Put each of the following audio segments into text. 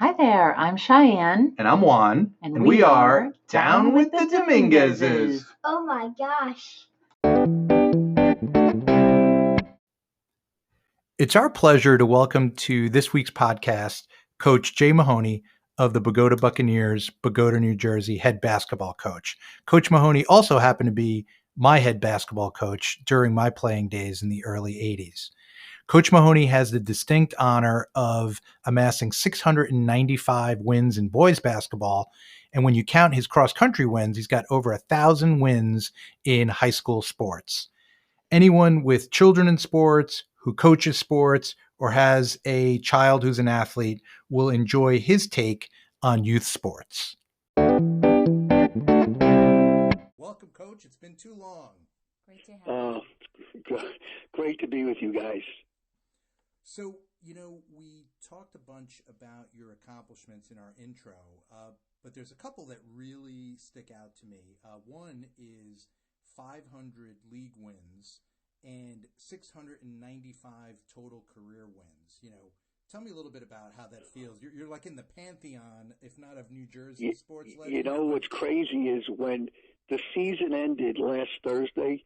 Hi there, I'm Cheyenne. And I'm Juan. And we are Down with the Dominguezes. Oh my gosh. It's our pleasure to welcome to this week's podcast Coach Jay Mahoney of the Bogota Buccaneers, Bogota, New Jersey, head basketball coach. Coach Mahoney also happened to be my head basketball coach during my playing days in the early 80s. Coach Mahoney has the distinct honor of amassing 695 wins in boys basketball. And when you count his cross-country wins, he's got over 1,000 wins in high school sports. Anyone with children in sports, who coaches sports, or has a child who's an athlete will enjoy his take on youth sports. Welcome, Coach. It's been too long. Great to have you. Great to be with you guys. So, we talked a bunch about your accomplishments in our intro, but there's a couple that really stick out to me. One is 500 league wins and 695 total career wins. Tell me a little bit about how that feels. You're like in the pantheon, if not of New Jersey sports legends. What's crazy is when the season ended last Thursday,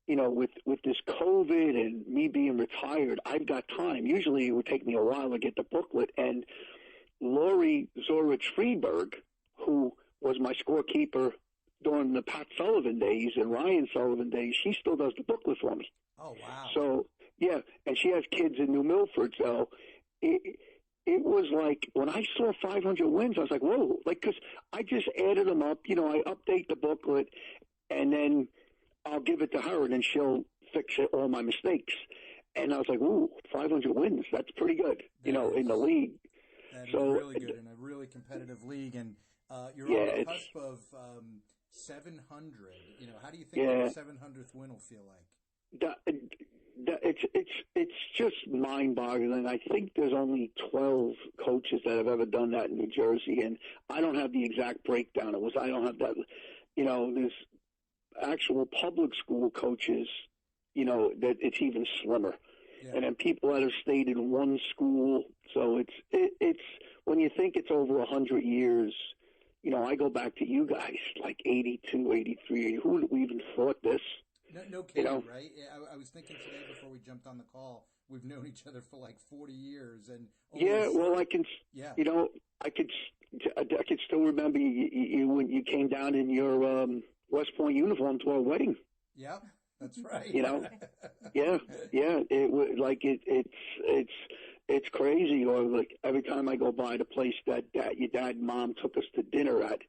with this COVID and me being retired, I've got time. Usually it would take me a while to get the booklet. And Lori Zorich-Friedberg, who was my scorekeeper during the Pat Sullivan days and Ryan Sullivan days, she still does the booklet for me. Oh, wow. So, yeah, and she has kids in New Milford. So it was like when I saw 500 wins, I was like, whoa, because I just added them up. I update the booklet and then I'll give it to her and then she'll fix all my mistakes. And I was like, ooh, 500 wins. That's pretty good, in the league. That is really good in a really competitive league. And you're on the cusp of 700. How do you think the 700th win will feel like? It's just mind-boggling. I think there's only 12 coaches that have ever done that in New Jersey, and I don't have the exact breakdown. I don't have that. There's actual public school coaches. That it's even slimmer, and then people that have stayed in one school. So it's when you think it's over 100 years. I go back to you guys, like 82, 83. Who even thought this? No kidding, right? I was thinking today before we jumped on the call, we've known each other for like 40 years. And I can, I could still remember you when you came down in your West Point uniform to our wedding. Yeah, that's right. Yeah. It was like it's crazy. Or like every time I go by the place that your dad and mom took us to dinner at,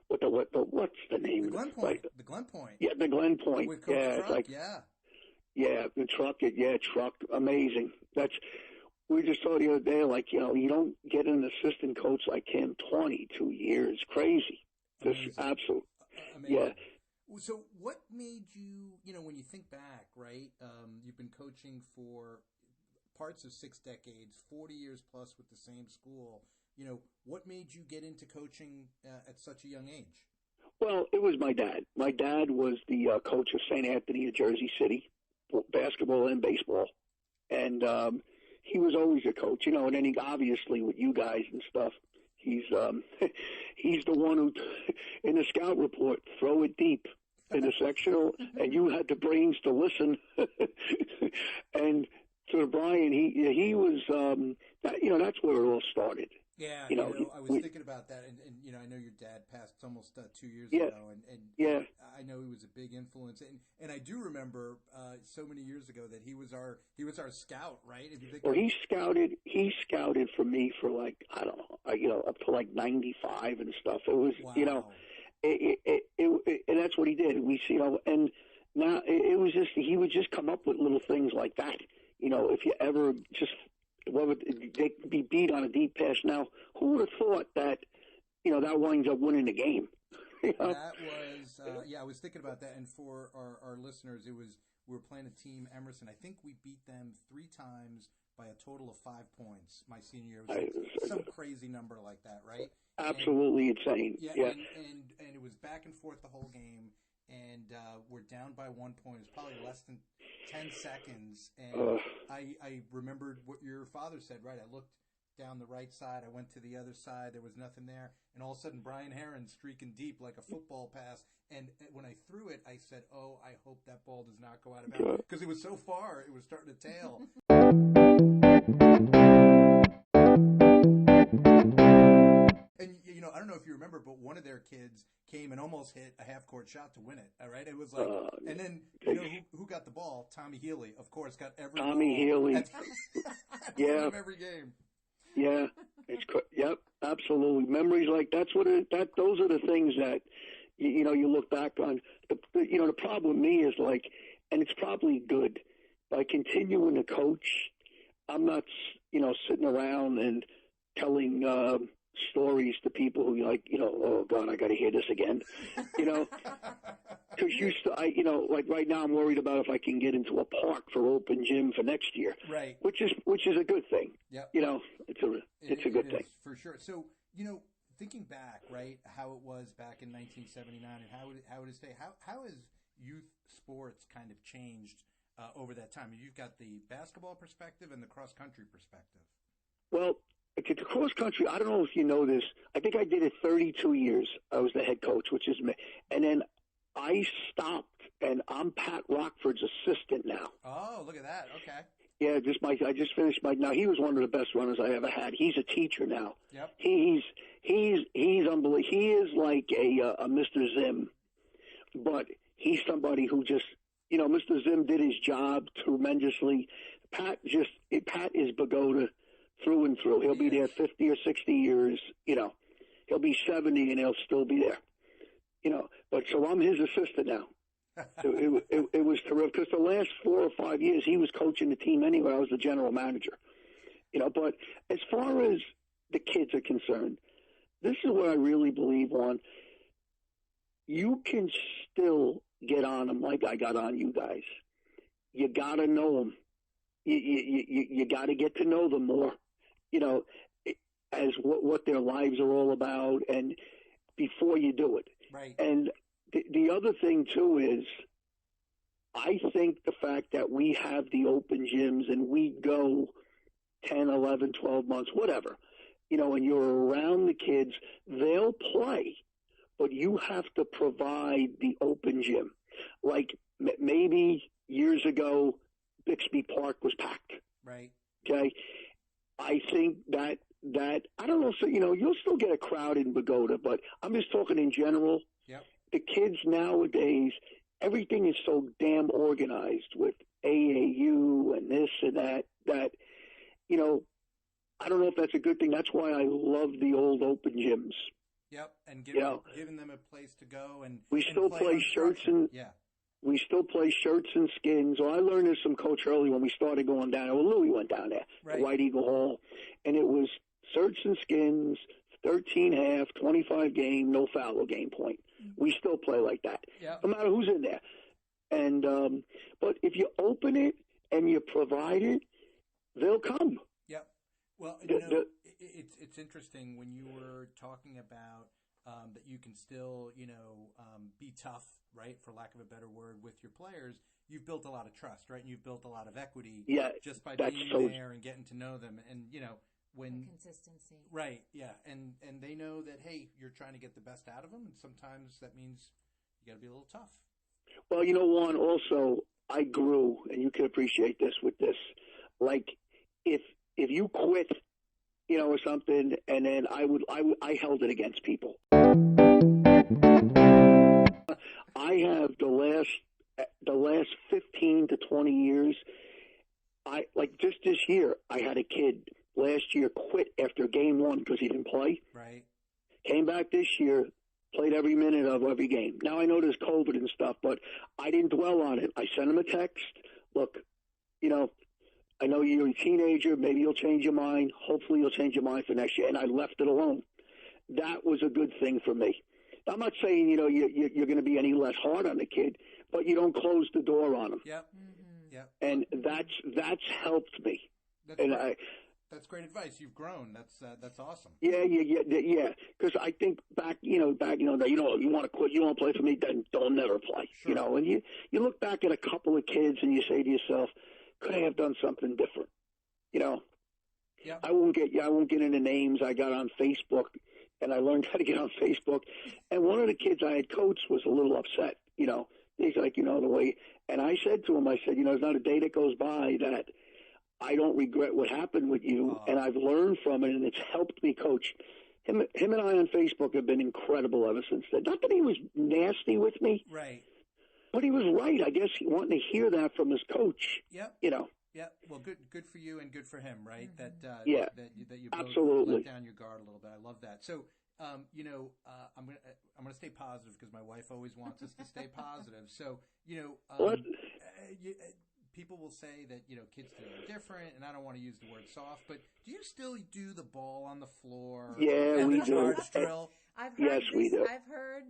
what's the name? The Glen Point. The Glen Point. Yeah, the Glen Point. With Coach Truck, it's like, yeah, the truck. Truck. Amazing. We just saw the other day, like, you don't get an assistant coach like him 22 years. Crazy. Just absolute. Amazing. Yeah. So what made you, when you think back, right, you've been coaching for parts of 6 decades, 40 years plus with the same school. What made you get into coaching at such a young age? Well, it was my dad. My dad was the coach of St. Anthony of Jersey City, basketball and baseball. And he was always a coach, and then he obviously with you guys and stuff, he's the one who, in the scout report, throw it deep in the sectional, and you had the brains to listen. And to Brian, he was, that's where it all started. Yeah, I was thinking about that, and I know your dad passed almost 2 years ago, and I know he was a big influence, and I do remember so many years ago that he was our scout, right? If you think he scouted for me for like I don't know, up to like 95 and stuff. It was and that's what he did. And now it was just he would just come up with little things like that. If you ever just. They be beat on a deep pass. Now, who would have thought that, that winds up winning the game? That was, I was thinking about that. And for our listeners, we were playing a team, Emerson. I think we beat them 3 times by a total of 5 points my senior year. It was some crazy number like that, right? Absolutely insane. Yeah. And it was back and forth the whole game. And we're down by 1 point. It was probably less than 10 seconds. And I remembered what your father said, right? I looked down the right side. I went to the other side. There was nothing there. And all of a sudden, Brian Herron streaking deep like a football pass. And when I threw it, I said, oh, I hope that ball does not go out of bounds. Because it was so far, it was starting to tail. And, you know, I don't know if you remember, but one of their kids came and almost hit a half-court shot to win it, all right? It was like, and then, you know, who got the ball? Tommy Healy, of course, got every ball. Tommy Healy. Yeah. Every game. Yeah. Yep, absolutely. Memories like those are the things that, you know, you look back on. The problem with me is like, and it's probably good, by continuing to coach, I'm not, you know, sitting around and telling, stories to people who like, you know, oh God, I got to hear this again, you know, because you know, like right now I'm worried about if I can get into a park for open gym for next year, right? Which is a good thing. Yeah, you know, it's a good thing for sure. So, you know, thinking back, right, how it was back in 1979 and how it is today, how has youth sports kind of changed over that time? You've got the basketball perspective and the cross country perspective. Well, the cross country, I don't know if you know this. I think I did it 32 years. I was the head coach, which is me. And then I stopped, and I'm Pat Rockford's assistant now. Oh, look at that. Okay. Yeah, I just finished now he was one of the best runners I ever had. He's a teacher now. Yep. He's unbelievable. He is like a Mr. Zim, but he's somebody who just, you know, Mr. Zim did his job tremendously. Pat is Bogota through and through. He'll be there 50 or 60 years, you know. He'll be 70 and he'll still be there, you know. But so I'm his assistant now. It was terrific because the last 4 or 5 years he was coaching the team anyway. I was the general manager, you know. But as far as the kids are concerned, this is what I really believe, Juan. You can still get on them like I got on you guys. You got to know them. You got to get to know them more, you know, as what their lives are all about, and before you do it. Right. And the other thing too is, I think the fact that we have the open gyms and we go 10, 11, 12 months, whatever, you know, and you're around the kids, they'll play, but you have to provide the open gym. Like maybe years ago, Bixby Park was packed. Right. Okay. I think that I don't know. So, you know, you'll still get a crowd in Bogota, but I'm just talking in general. Yep. The kids nowadays, everything is so damn organized with AAU and this and that, you know, I don't know if that's a good thing. That's why I love the old open gyms. Yep. And giving them a place to go and we still play shirts and we still play shirts and skins. Well, I learned this from Coach early when we started going down. Well, Louis went down there, right. White Eagle Hall, and it was shirts and skins, 13 half, 25 game, no foul game point. We still play like that, no matter who's in there. And but if you open it and you provide it, they'll come. Yep. Well, you know, it's interesting when you were talking about that you can still, you know, be tough, right, for lack of a better word, with your players. You've built a lot of trust, right? And you've built a lot of equity just by being there and getting to know them. And, you know, when consistency. Right, yeah. And they know that, hey, you're trying to get the best out of them, and sometimes that means you got to be a little tough. Well, you know, Juan, also I grew, and you can appreciate this with this. Like if you quit, you know, or something, and then I held it against people. I have the last 15 to 20 years. I like just this year. I had a kid last year quit after game one because he didn't play. Right. Came back this year, played every minute of every game. Now I know there's COVID and stuff, but I didn't dwell on it. I sent him a text. Look, you know, I know you're a teenager. Maybe you'll change your mind. Hopefully you'll change your mind for next year. And I left it alone. That was a good thing for me. I'm not saying, you know, you're going to be any less hard on the kid, but you don't close the door on him. Yep. Mm-hmm. Yep. And that's helped me. That's great advice. You've grown. That's awesome. Yeah. Because I think back, you know, you want to quit, you want to play for me, then don't never play. Sure. You know, and you look back at a couple of kids and you say to yourself, could I have done something different? You know, Yep. I won't get into names. I got on Facebook, and I learned how to get on Facebook. And one of the kids I had coached was a little upset. He's like, the way. And I said to him, there's not a day that goes by that I don't regret what happened with you, and I've learned from it, and it's helped me coach. Him and I on Facebook have been incredible ever since then. Not that he was nasty with me, right? But he was right. I guess he wanted to hear that from his coach. Yep. Yep. Well, good for you and good for him, right? Mm-hmm. That you both absolutely let down your guard a little bit. I love that. So, I'm gonna stay positive because my wife always wants us to stay positive. So, people will say that, kids today are different, and I don't want to use the word soft, but do you still do the ball on the floor? Yeah, we do. Charge drill? We do. I've heard a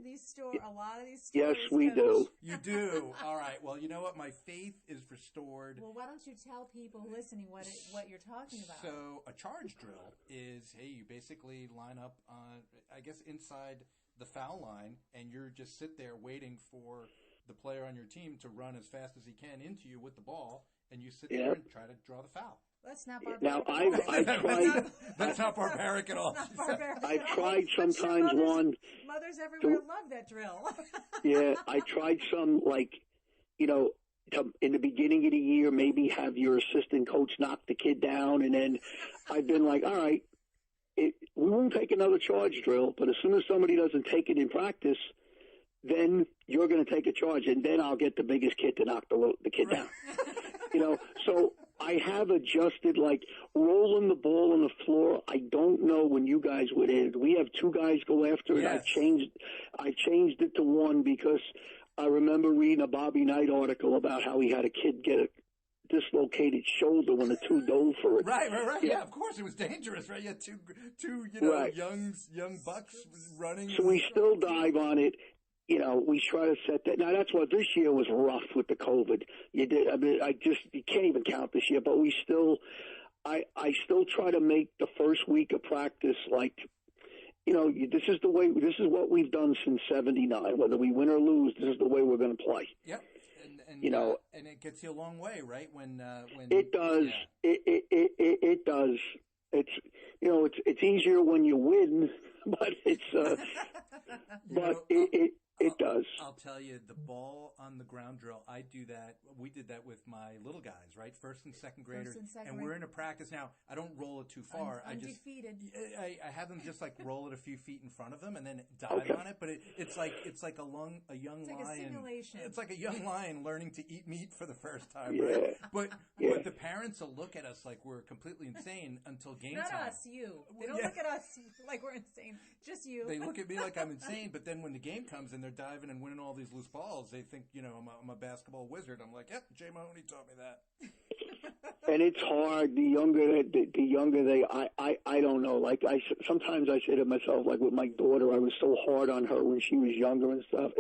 lot of these stories. Yes, we do. You do. All right. Well, you know what? My faith is restored. Well, why don't you tell people listening what you're talking about? So a charge drill is, hey, you basically line up on, I guess, inside the foul line, and you're just sit there waiting for the player on your team to run as fast as he can into you with the ball, and you sit there and try to draw the foul. That's not barbaric. Now, I've tried. That's not barbaric at all. Not barbaric I've at all. tried sometimes one. Mothers everywhere love that drill. Yeah, I tried some, in the beginning of the year, maybe have your assistant coach knock the kid down, and then I've been like, all right, we won't take another charge drill, but as soon as somebody doesn't take it in practice, then you're going to take a charge, and then I'll get the biggest kid to knock the kid down. So I have adjusted, like rolling the ball on the floor. I don't know when you guys would end. We have two guys go after it. Yes. I changed it to one because I remember reading a Bobby Knight article about how he had a kid get a dislocated shoulder when the two dove for it. Right. Yeah, of course it was dangerous, right? You had two right. young bucks running. So we still dive on it. We try to set that. Now that's what this year was rough with the COVID. You can't even count this year, but I still try to make the first week of practice like, this is what we've done since '79. Whether we win or lose, this is the way we're going to play. Yep. And and it gets you a long way, right? When it does, yeah. it does. It's easier when you win, but it does. I'll tell you, the ball on the ground drill, I do that. We did that with my little guys, right? First and second graders. And we're in a practice now. I don't roll it too far. Undefeated. I have them just like roll it a few feet in front of them and then dive on it. But it's like a young lion. A simulation. It's like a young lion learning to eat meat for the first time, yeah. right? But the parents will look at us like we're completely insane until game time. Not us, you. They don't look at us like we're insane. Just you. They look at me like I'm insane, but then when the game comes and they're diving and winning all these loose balls, they think, I'm a basketball wizard. I'm like, yep, Jay Mahoney taught me that. And it's hard. The younger they, I don't know. Like sometimes I say to myself, like with my daughter, I was so hard on her when she was younger and stuff.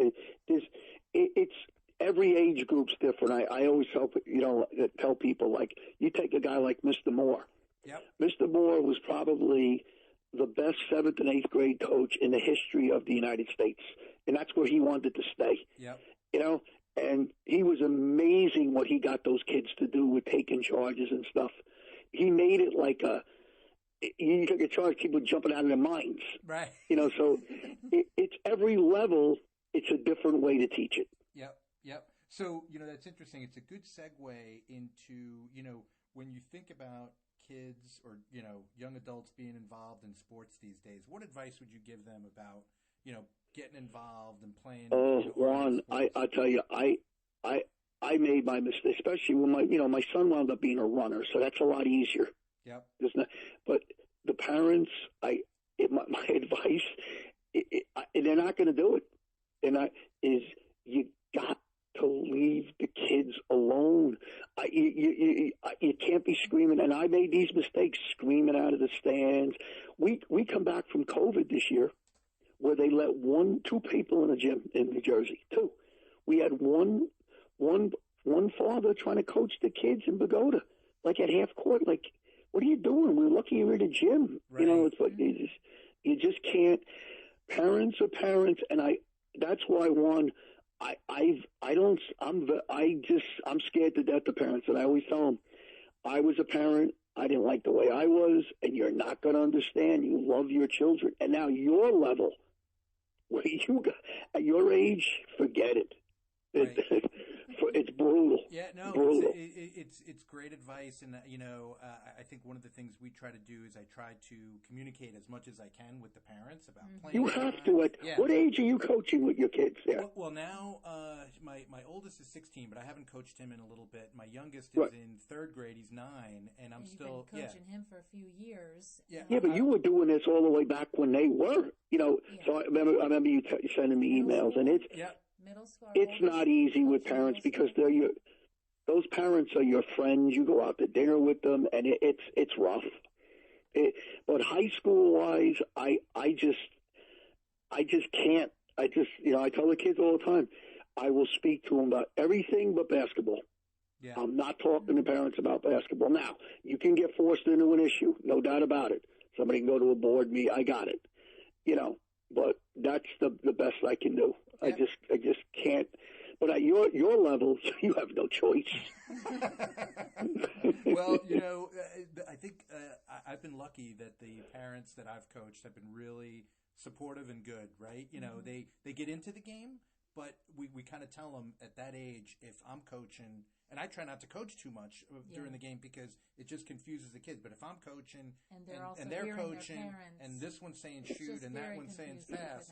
It's every age group's different. I always tell people, like, you take a guy like Mr. Moore. Yep. Mr. Moore was probably the best 7th and 8th grade coach in the history of the United States. And that's where he wanted to stay. Yep. And he was amazing what he got those kids to do with taking charges and stuff. He made it like you took a charge, people jumping out of their minds. Right. So it's every level, it's a different way to teach it. Yep. So, that's interesting. It's a good segue into, when you think about kids or, young adults being involved in sports these days, what advice would you give them about, getting involved and playing? Oh, Juan, I tell you, I made my mistake, especially when my son wound up being a runner, so that's a lot easier. Yep. But the parents, my advice, they're not going to do it. Is you got to leave the kids alone. You can't be screaming. And I made these mistakes, screaming out of the stands. We come back from COVID this year, where they let two people in a gym in New Jersey. Two. We had one father trying to coach the kids in Bogota, like at half court. Like, what are you doing? We're lucky you're in a gym. Right. It's like you just can't. Parents are parents, and that's why I'm scared to death of parents, and I always tell them, I was a parent. I didn't like the way I was, and you're not going to understand. You love your children. And now your level, where you got, at your age, forget it. Right. It's brutal. Yeah, no, brutal. It's great advice, and I think one of the things we try to do is I try to communicate as much as I can with the parents about playing. You have to. What age are you coaching with your kids? Yeah. Well, now my oldest is 16, but I haven't coached him in a little bit. My youngest is in third grade; he's 9, and I'm still been coaching him for a few years. Yeah, but you were doing this all the way back when they were. So I remember you sending me emails, and it's. Yeah. Middle school. It's not easy with parents because those parents are your friends. You go out to dinner with them, and it's rough. But high school wise, I just can't. I tell the kids all the time, I will speak to them about everything but basketball. Yeah. I'm not talking to parents about basketball. Now, you can get forced into an issue, no doubt about it. Somebody can go to a board meeting. I got it. But that's the best I can do. Yeah. I just can't. But at your levels, you have no choice. Well, I think I've been lucky that the parents that I've coached have been really supportive and good, right? They get into the game, but we kind of tell them at that age, if I'm coaching, and I try not to coach too much during the game because it just confuses the kids. But if I'm coaching and they're coaching and this one's saying shoot and that one's saying pass,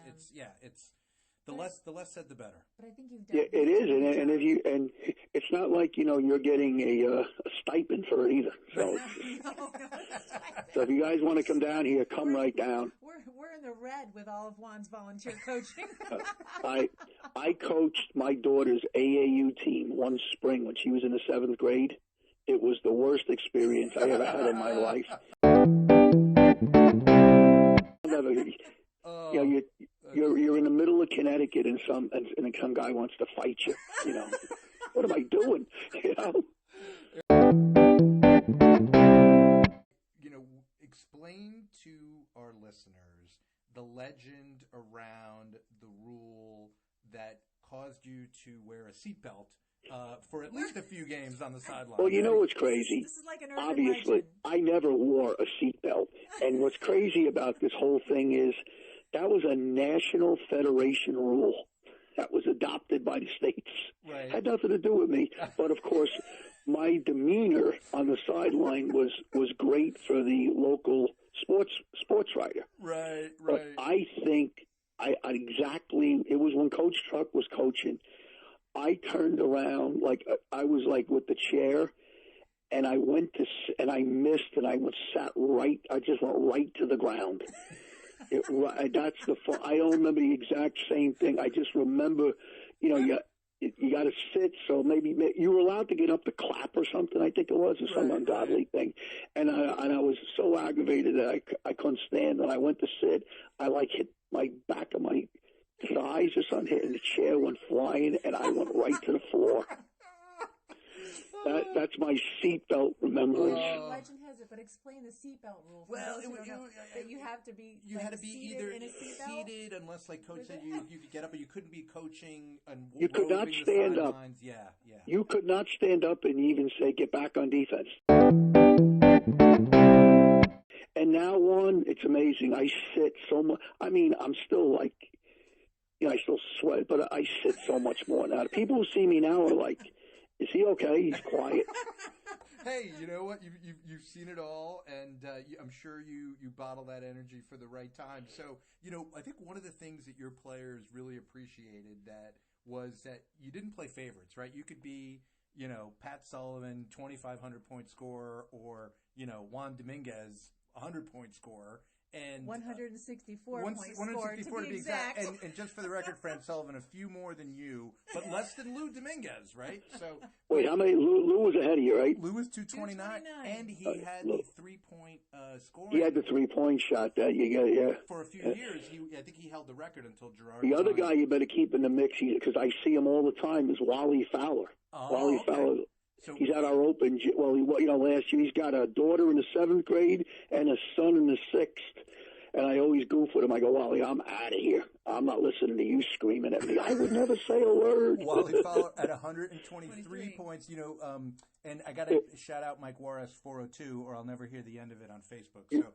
it's the less said the better. But I think you've done it is, and it's not like you're getting a stipend for it either. So, so if you guys want to come down here, come right down. We're in the red with all of Juan's volunteer coaching. I coached my daughter's AAU team one spring when she was in the 7th grade. It was the worst experience I ever had in my life. You're in the middle of Connecticut and some guy wants to fight you. What am I doing? Explain to our listeners the legend around the rule that caused you to wear a seatbelt for at least a few games on the sideline. Well, you know what's crazy? This is like an urban Obviously, legend. I never wore a seatbelt. And what's crazy about this whole thing is that was a national federation rule that was adopted by the states. Right. Had nothing to do with me. But, of course, my demeanor on the sideline was great for the local sports writer. Right. But I think it was when Coach Truck was coaching. I turned around I was with the chair, and I missed, and I just went right to the ground. I don't remember the exact same thing. I just remember, you got to sit, so maybe you were allowed to get up to clap or something, I think it was, or some ungodly thing. And I was so aggravated that I couldn't stand, and I went to sit. I hit my back of my thighs or something, and the chair went flying, and I went right to the floor. That's my seatbelt remembrance. Legend has it, but explain the seatbelt rule. Well, that you have to be. You had to be either seated, unless Coach said you could get up, but you couldn't be coaching and you could not stand up. Yeah. You could not stand up and even say, "Get back on defense." And now on, it's amazing. I sit so much. I mean, I'm still I still sweat, but I sit so much more now. People who see me now are like, "Is he okay? He's quiet." Hey, you know what? You've seen it all, and I'm sure you bottle that energy for the right time. So, I think one of the things that your players really appreciated was that you didn't play favorites, right? You could be, Pat Sullivan, 2,500 point scorer, or Juan Dominguez, 100-point scorer. And 164 points scored, to be exact. And just for the record, Fran Sullivan, a few more than you, but less than Lou Dominguez, right? So wait, how many? Lou was ahead of you, right? Lou was 229, and he had the 3-point scoring. He had the 3-point shot that you got, yeah. For a few years, I think he held the record until Gerard. The other guy you better keep in the mix, because I see him all the time, is Wally Fowler. Fowler. So he's at our open. Well, last year he's got a daughter in the 7th grade and a son in the 6th. And I always goof with him. I go, Wally, I'm out of here. I'm not listening to you screaming at me. I would never say a word. Wally Fowler at 123 points. And I got to shout out Mike Juarez 402, or I'll never hear the end of it on Facebook. So,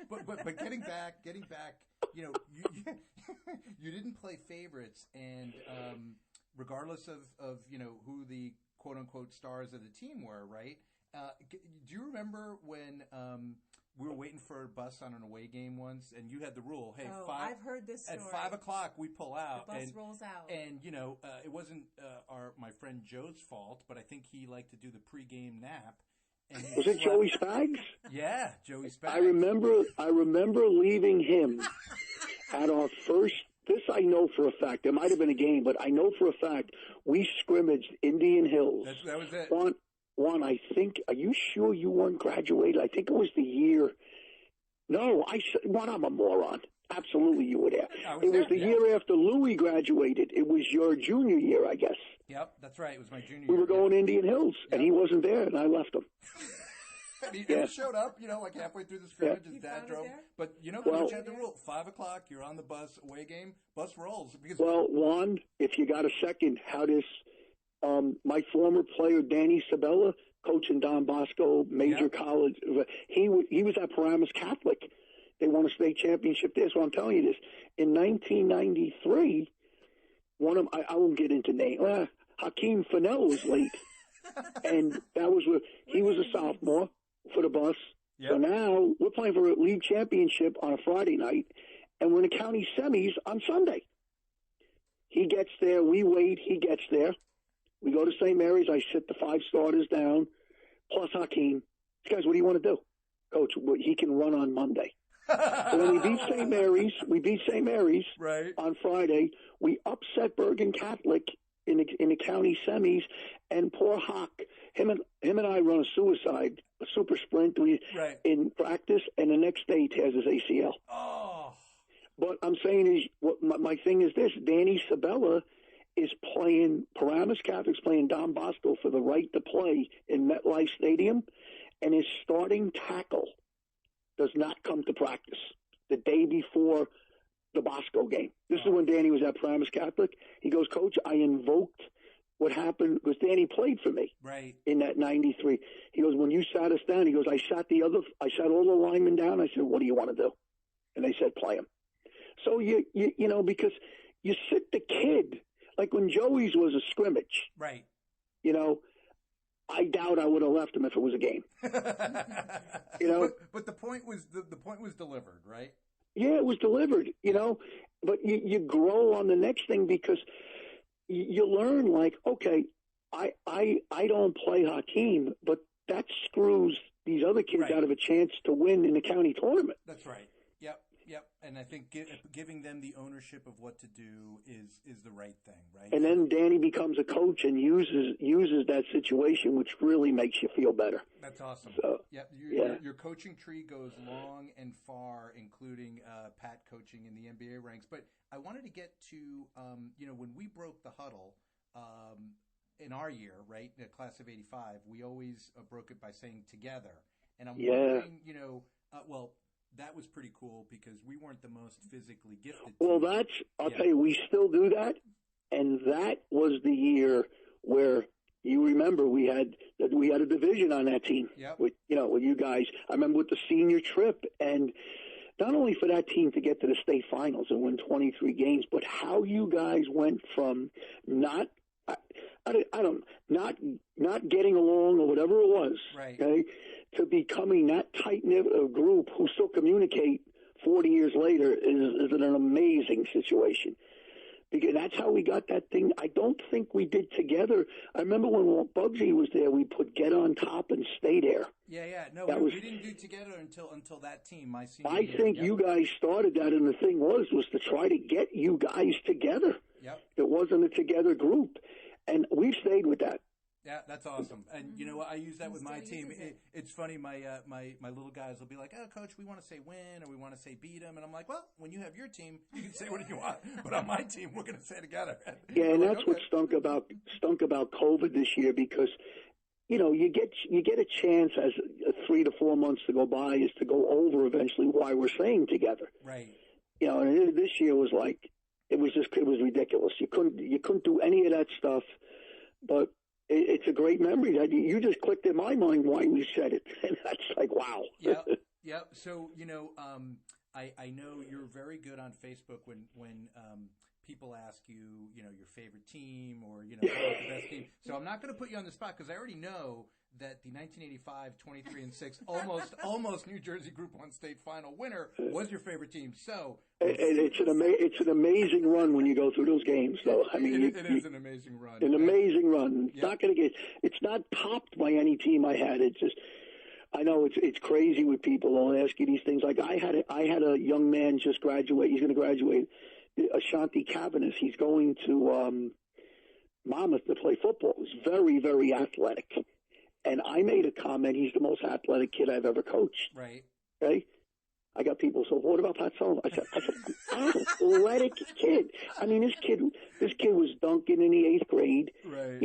but getting back, you didn't play favorites, and regardless of who the quote unquote stars of the team were, right? Do you remember when we were waiting for a bus on an away game once, and you had the rule, hey, I've heard this story. At 5:00 we pull out. The bus rolls out. And, it wasn't my friend Joe's fault, but I think he liked to do the pregame nap. And was it Joey Spags? Yeah, Joey Spags. I remember leaving him at our first, this I know for a fact. There might have been a game, but I know for a fact we scrimmaged Indian Hills. That was it. Juan, I think, are you sure you weren't graduated? I think it was the year. No, Juan, I'm a moron. Absolutely, you were there. It was the year after Louis graduated. It was your junior year, I guess. Yep, that's right. It was my junior year. We were going to Indian Hills, and he wasn't there, and I left him. He showed up, like halfway through the scrimmage. His dad drove. But, Coach had the rule. 5:00, you're on the bus, away game, bus rolls. Well, Juan, if you got a second, how does my former player, Danny Sabella, coaching Don Bosco, major college, he was at Paramus Catholic. They won a state championship there, so I'm telling you this. In 1993, I won't get into name. Hakeem Fennell was late, and that was he was a sophomore for the bus. Yep. So now we're playing for a league championship on a Friday night, and we're in the county semis on Sunday. He gets there, we wait, he gets there. We go to St. Mary's, I sit the 5 starters down, plus Hakeem. Guys, what do you want to do? Coach, he can run on Monday. So then we beat St. Mary's right. On Friday. We upset Bergen Catholic in the county semis, and poor Hawk, him and I run a super sprint in practice, and the next day he tears his ACL. Oh. But I'm saying is, my thing is this: Danny Sabella is playing, Paramus Catholic's playing Don Bosco for the right to play in MetLife Stadium, and his starting tackle does not come to practice the day before the Bosco game. This is when Danny was at Paramus Catholic. He goes, Coach, I invoked what happened because Danny played for me in that 93. He goes, when you sat us down, he goes, I sat all the linemen down. I said, what do you want to do? And they said, play him. So you because you sit the kid, like when Joey's was a scrimmage. Right. I doubt I would have left him if it was a game. But the point was delivered, right? Yeah, it was delivered. But you grow on the next thing because you learn. Like, okay, I don't play Hakeem, but that screws these other kids out of a chance to win in the county tournament. That's right. Yep. And I think giving them the ownership of what to do is the right thing, right? And then Danny becomes a coach and uses that situation, which really makes you feel better. That's awesome. So, your coaching tree goes long and far, including Pat coaching in the NBA ranks. But I wanted to get to when we broke the huddle in our year, right, in the class of '85, we always broke it by saying together. And I'm wondering, that was pretty cool because we weren't the most physically gifted. Well, I'll tell you, we still do that. And that was the year where you remember we had a division on that team with you guys. I remember with the senior trip, and not only for that team to get to the state finals and win 23 games, but how you guys went from not getting along or whatever it was, okay, to becoming that tight-knit group who still communicate 40 years later is an amazing situation. Because that's how we got that thing. I don't think we did together. I remember when Bugsy was there, we put get on top and stay there. Yeah. No, we didn't do together until that team, my senior year. I think you guys started that, and the thing was to try to get you guys together. Yep. It wasn't a together group. And we've stayed with that. Yeah, that's awesome. And you know what? I use that with my team. It's funny. My little guys will be like, "Oh, coach, we want to say win or we want to say beat them," and I'm like, "Well, when you have your team, you can say what you want. But on my team, we're going to say together." Yeah, and that's what stunk about COVID this year because you get a chance as 3 to 4 months to go by is to go over eventually why we're saying together. Right. And this year was like it was ridiculous. You couldn't do any of that stuff, but. it's a great memory. That you just clicked in my mind why you said it, and that's like wow. Yep. So I know you're very good on Facebook when people ask you, your favorite team or, who's the best team. So I'm not going to put you on the spot because I already know that the 1985 23-6 almost New Jersey Group 1 state final winner was your favorite team. So it's an amazing run when you go through those games. So I mean, it is an amazing run. An amazing run. Yep. It's not topped by any team I had. It's just. I know it's crazy with people who ask you these things. Like I had a young man just graduate. He's going to graduate. Ashanti Cavanis. He's going to Monmouth to play football. He's very, very athletic. And I made a comment. He's the most athletic kid I've ever coached. Right. Okay. I got people. So what about Pat Sullivan? I said, athletic kid. I mean, this kid was dunking in the 8th grade. Right.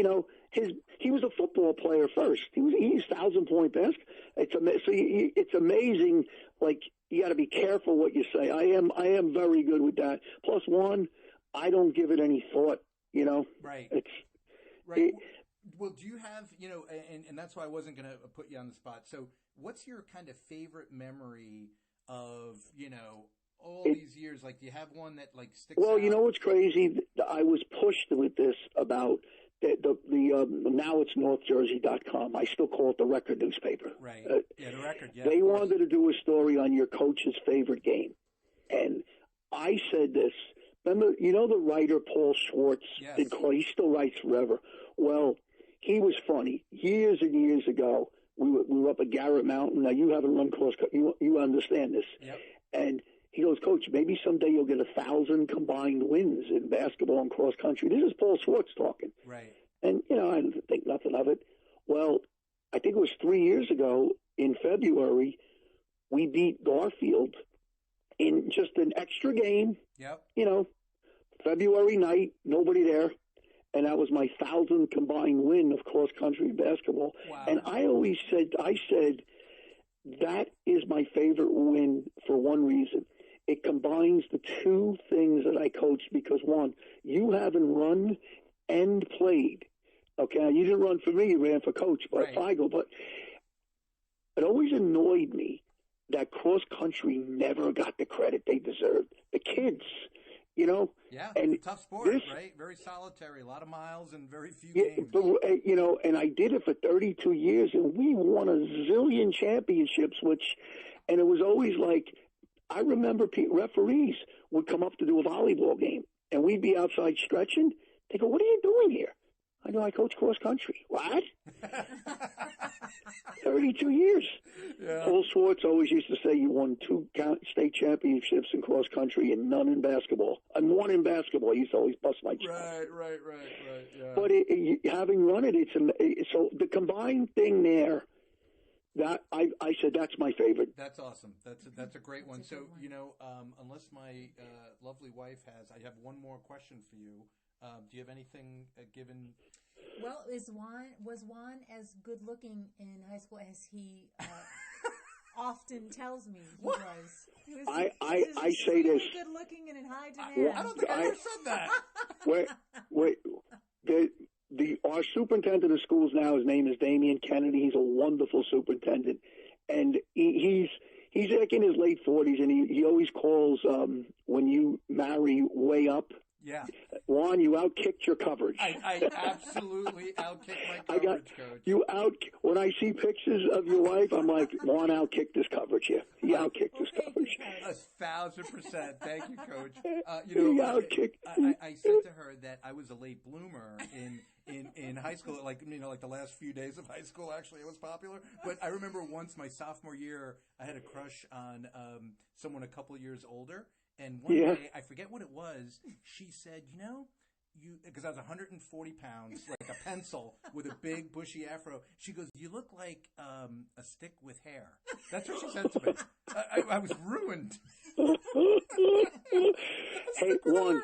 He was a football player first. He's 1,000-point basket. It's amazing. Like you got to be careful what you say. I am very good with that. Plus one, I don't give it any thought. Right. It's right. Well, do you have and that's why I wasn't going to put you on the spot. So, what's your kind of favorite memory of all these years? Like, do you have one that like sticks out? Well, you know what's crazy? I was pushed with this about. Now it's NorthJersey.com. I still call it the Record newspaper. Right. The Record. Yeah. They wanted to do a story on your coach's favorite game, and I said this. Remember, the writer Paul Schwartz? Yes. He still writes forever. Well, he was funny. Years and years ago, we were up at Garrett Mountain. Now you haven't run cross country. You understand this. Yep. And he goes, Coach, maybe someday you'll get 1,000 combined wins in basketball and cross country. This is Paul Schwartz talking. Right. And, I didn't think nothing of it. Well, I think it was 3 years ago in February, we beat Garfield in just an extra game. Yep. February night, nobody there. And that was my 1,000th combined win of cross country basketball. Wow. And I said, that is my favorite win for one reason. It combines the two things that I coached because, one, you haven't run and played. Okay, you didn't run for me, you ran for Coach, but right. Feigl. But it always annoyed me that cross country never got the credit they deserved. The kids, Yeah, and tough sport, right? Very solitary, a lot of miles and very few games. But, and I did it for 32 years, and we won a zillion championships, and it was always like, I remember referees would come up to do a volleyball game, and we'd be outside stretching. They go, what are you doing here? I know I coach cross country. What? 32 years. Yeah. Paul Schwartz always used to say you won 2 state championships in cross country and none in basketball. And 1 in basketball. He used to always bust my chest. Right. Yeah. But having run it, so the combined thing there, that I said that's my favorite. That's awesome. That's a great one. So, unless my lovely wife I have one more question for you. Do you have anything given? Well, was Juan as good looking in high school as he often tells me he was? He was I say this. Good looking and in high demand. I don't think I ever said that. Wait. Our superintendent of schools now, his name is Damian Kennedy. He's a wonderful superintendent, and he's like in his late 40s, and he always calls when you marry way up. Yeah. Juan, you outkicked your coverage. I absolutely outkicked my coverage, Coach. When I see pictures of your wife, I'm like, Juan outkicked this coverage here. He outkicked this coverage. 1,000%. Thank you, Coach. He outkicked. I said to her that I was a late bloomer in high school, like the last few days of high school, actually, it was popular. But I remember once my sophomore year, I had a crush on someone a couple years older. And one day, I forget what it was, she said, because I was 140 pounds, like a pencil with a big bushy afro. She goes, you look like a stick with hair. That's what she said to me. I was ruined. Hey, Juan,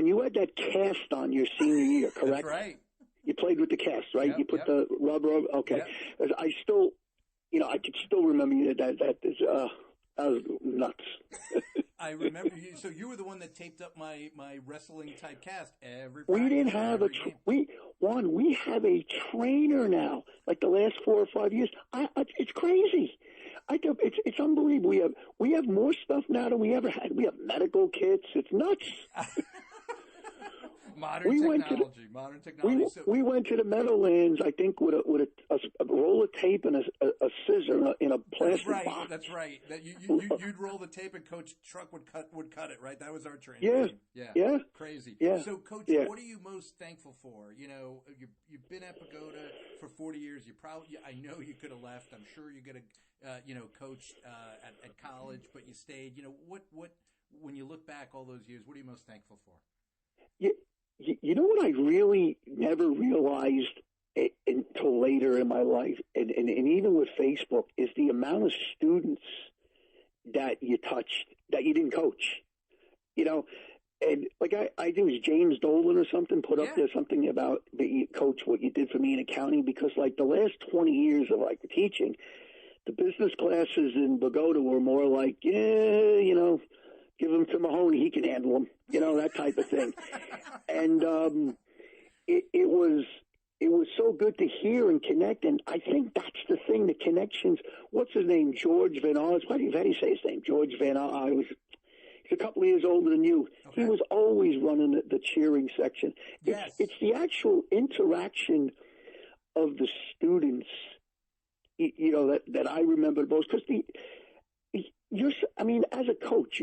you had that cast on your senior year, correct? That's right. You played with the cast, right? Yep, you put the rubber over. Okay. Yep. I still, I could still remember you. That was nuts. I remember you. So you were the one that taped up my wrestling type cast every. We didn't have we have a trainer now. Like the last 4 or 5 years, it's crazy. It's unbelievable. We have more stuff now than we ever had. We have medical kits. It's nuts. Modern technology. We went to the Meadowlands, I think, with a roll of tape and a scissor in a plastic box. That's right. That you'd roll the tape and Coach Truck would cut it. Right. That was our training. Yeah. Crazy. Yeah. So, Coach, what are you most thankful for? You know, you've been at Bogota for 40 years. I know you could have left. I'm sure you could have, coached at college, but you stayed. You know, what when you look back all those years, what are you most thankful for? You know what I really never realized until later in my life, and even with Facebook, is the amount of students that you touched that you didn't coach. You know, and like I think it was James Dolan or something put up there something about the coach, what you did for me in accounting, because like the last 20 years of like teaching, the business classes in Bogota were more like, give them to Mahoney, he can handle them, that type of thing. And it was so good to hear and connect, and I think that's the thing, the connections. What's his name? George Van Oz. How do you say his name? George Van Oz. He's a couple of years older than you. Okay. He was always running the cheering section. Yes. It's the actual interaction of the students, that I remember the most. Because as a coach,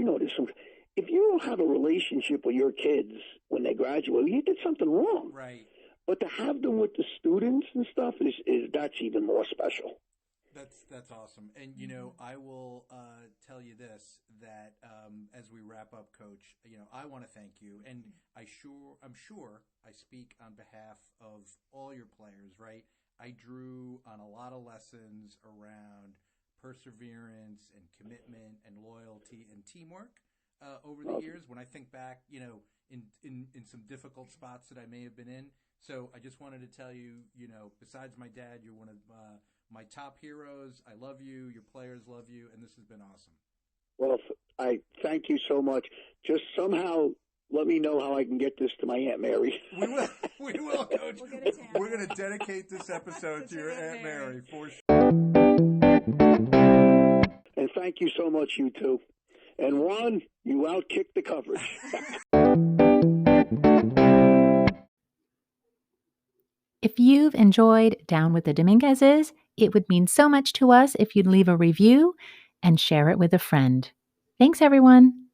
if you don't have a relationship with your kids when they graduate, you did something wrong. Right. But to have them with the students and stuff is that's even more special. That's awesome. And I will tell you this, that as we wrap up, Coach, I want to thank you, and I'm sure I speak on behalf of all your players, right? I drew on a lot of lessons around perseverance and commitment and loyalty and teamwork over the years. When I think back, in some difficult spots that I may have been in. So I just wanted to tell you, besides my dad, you're one of my top heroes. I love you. Your players love you, and this has been awesome. Well, I thank you so much. Just somehow let me know how I can get this to my Aunt Mary. We will, Coach. We're going to dedicate this episode to your Aunt Mary for sure. And thank you so much, you two. And Juan, you outkicked the coverage. If you've enjoyed Down with the Dominguezes, it would mean so much to us if you'd leave a review and share it with a friend. Thanks, everyone.